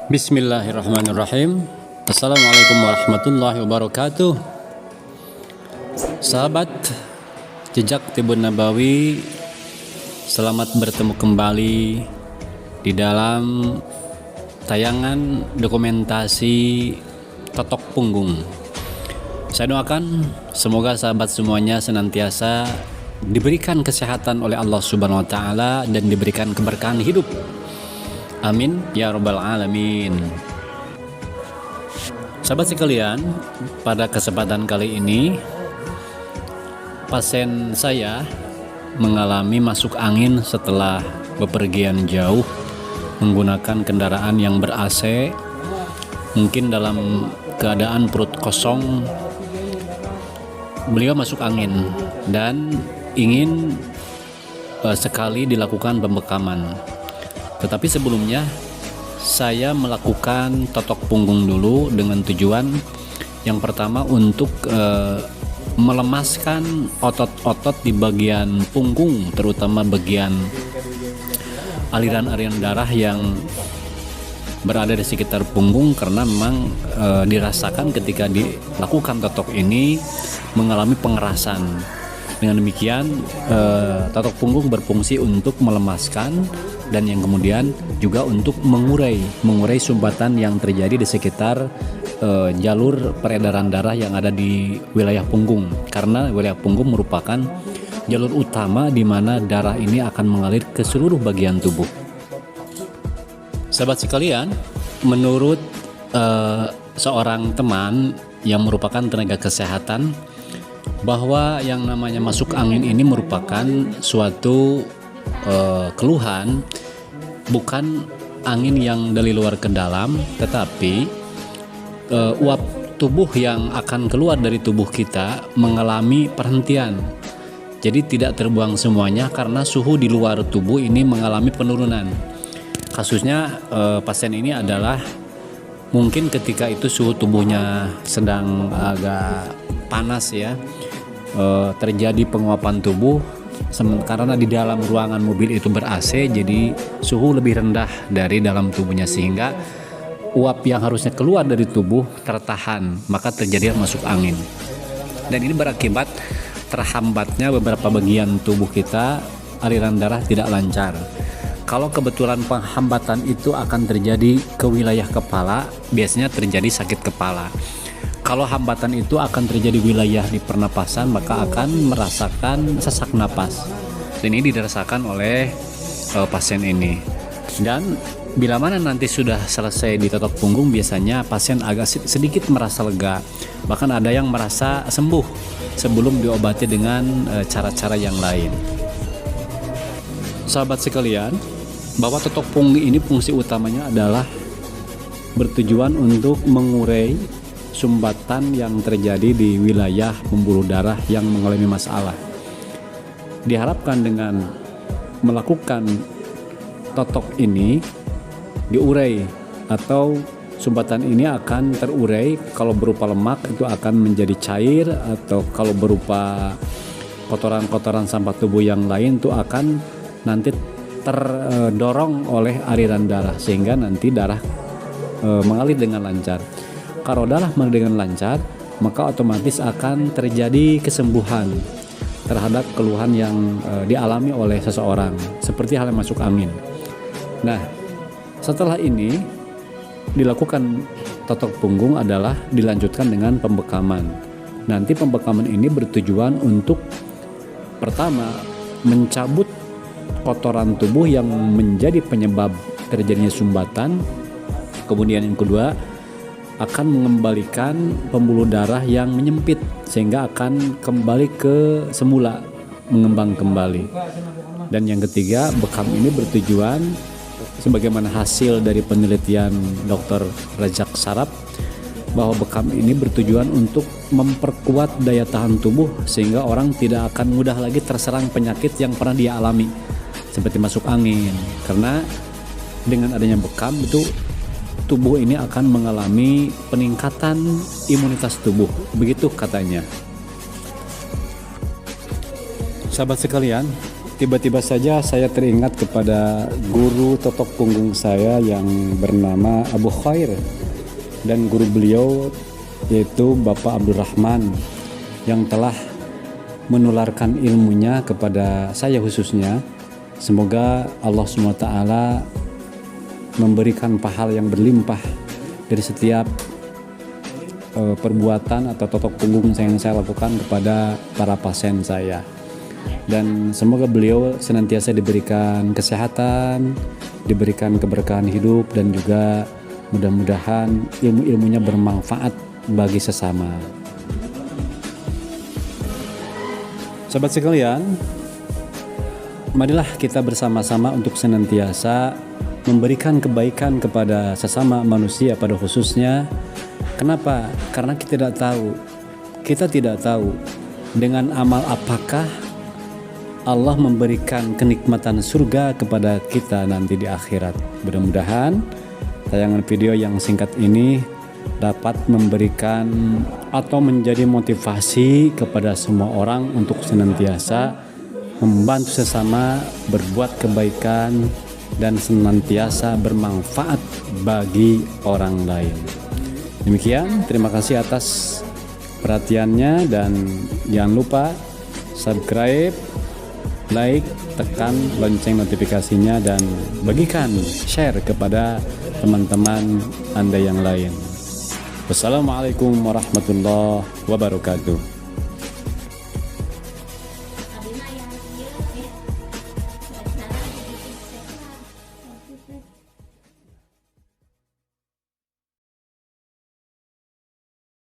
Bismillahirrahmanirrahim. Assalamualaikum warahmatullahi wabarakatuh. Sahabat Jejak Tibun Nabawi, selamat bertemu kembali di dalam tayangan dokumentasi Totok Punggung. Saya doakan semoga sahabat semuanya senantiasa diberikan kesehatan oleh Allah Subhanahu wa taala dan diberikan keberkahan hidup. Amin ya rabbal alamin. Sahabat sekalian, pada kesempatan kali ini pasien saya mengalami masuk angin setelah bepergian jauh menggunakan kendaraan yang ber-AC. Mungkin dalam keadaan perut kosong beliau masuk angin dan ingin sekali dilakukan pembekaman. Tetapi sebelumnya saya melakukan totok punggung dulu dengan tujuan yang pertama untuk melemaskan otot-otot di bagian punggung, terutama bagian aliran-aliran darah yang berada di sekitar punggung, karena memang dirasakan ketika dilakukan totok ini mengalami pengerasan. Dengan demikian totok punggung berfungsi untuk melemaskan dan yang kemudian juga untuk mengurai sumbatan yang terjadi di sekitar jalur peredaran darah yang ada di wilayah punggung, karena wilayah punggung merupakan jalur utama di mana darah ini akan mengalir ke seluruh bagian tubuh. Sahabat sekalian, menurut seorang teman yang merupakan tenaga kesehatan, bahwa yang namanya masuk angin ini merupakan suatu keluhan, bukan angin yang dari luar ke dalam, tetapi uap tubuh yang akan keluar dari tubuh kita mengalami perhentian. Jadi tidak terbuang semuanya karena suhu di luar tubuh ini mengalami penurunan. Kasusnya pasien ini adalah mungkin ketika itu suhu tubuhnya sedang agak panas ya, terjadi penguapan tubuh karena di dalam ruangan mobil itu ber-AC, jadi suhu lebih rendah dari dalam tubuhnya sehingga uap yang harusnya keluar dari tubuh tertahan, maka terjadi masuk angin. Dan ini berakibat terhambatnya beberapa bagian tubuh kita, aliran darah tidak lancar. Kalau kebetulan penghambatan itu akan terjadi ke wilayah kepala, biasanya terjadi sakit kepala. Kalau hambatan itu akan terjadi wilayah di pernapasan, maka akan merasakan sesak napas. Dan ini dirasakan oleh pasien ini. Dan bila mana nanti sudah selesai di totok punggung, biasanya pasien agak sedikit merasa lega. Bahkan ada yang merasa sembuh sebelum diobati dengan cara-cara yang lain. Sahabat sekalian, bahwa totok punggung ini fungsi utamanya adalah bertujuan untuk mengurai sumbatan yang terjadi di wilayah pembuluh darah yang mengalami masalah. Diharapkan dengan melakukan totok ini diurai, atau sumbatan ini akan terurai. Kalau berupa lemak itu akan menjadi cair, atau kalau berupa kotoran-kotoran sampah tubuh yang lain itu akan nanti terdorong oleh aliran darah sehingga nanti darah mengalir dengan lancar. Kalau darah mengalir dengan lancar, maka otomatis akan terjadi kesembuhan terhadap keluhan yang dialami oleh seseorang, seperti hal yang masuk angin. Nah, setelah ini dilakukan totok punggung adalah dilanjutkan dengan pembekaman. Nanti pembekaman ini bertujuan untuk pertama mencabut kotoran tubuh yang menjadi penyebab terjadinya sumbatan. Kemudian yang kedua akan mengembalikan pembuluh darah yang menyempit sehingga akan kembali ke semula, mengembang kembali. Dan yang ketiga, bekam ini bertujuan sebagaimana hasil dari penelitian Dr. Rajak Saraf, bahwa bekam ini bertujuan untuk memperkuat daya tahan tubuh sehingga orang tidak akan mudah lagi terserang penyakit yang pernah dia alami seperti masuk angin. Karena dengan adanya bekam itu tubuh ini akan mengalami peningkatan imunitas tubuh, begitu katanya. Sahabat sekalian, tiba-tiba saja saya teringat kepada guru totok punggung saya yang bernama Abu Khair, dan guru beliau yaitu Bapak Abdurrahman yang telah menularkan ilmunya kepada saya khususnya. Semoga Allah SWT memberikan pahala yang berlimpah dari setiap perbuatan atau totok punggung yang saya lakukan kepada para pasien saya. Dan semoga beliau senantiasa diberikan kesehatan, diberikan keberkahan hidup, dan juga mudah-mudahan ilmu-ilmunya bermanfaat bagi sesama. Sahabat sekalian, marilah kita bersama-sama untuk senantiasa memberikan kebaikan kepada sesama manusia pada khususnya. Kenapa? Karena kita tidak tahu dengan amal apakah Allah memberikan kenikmatan surga kepada kita nanti di akhirat. Mudah-mudahan tayangan video yang singkat ini dapat memberikan atau menjadi motivasi kepada semua orang untuk senantiasa membantu sesama, berbuat kebaikan, dan senantiasa bermanfaat bagi orang lain. Demikian, terima kasih atas perhatiannya, dan jangan lupa subscribe, like, tekan lonceng notifikasinya, dan bagikan, share kepada teman-teman Anda yang lain. Wassalamualaikum warahmatullahi wabarakatuh.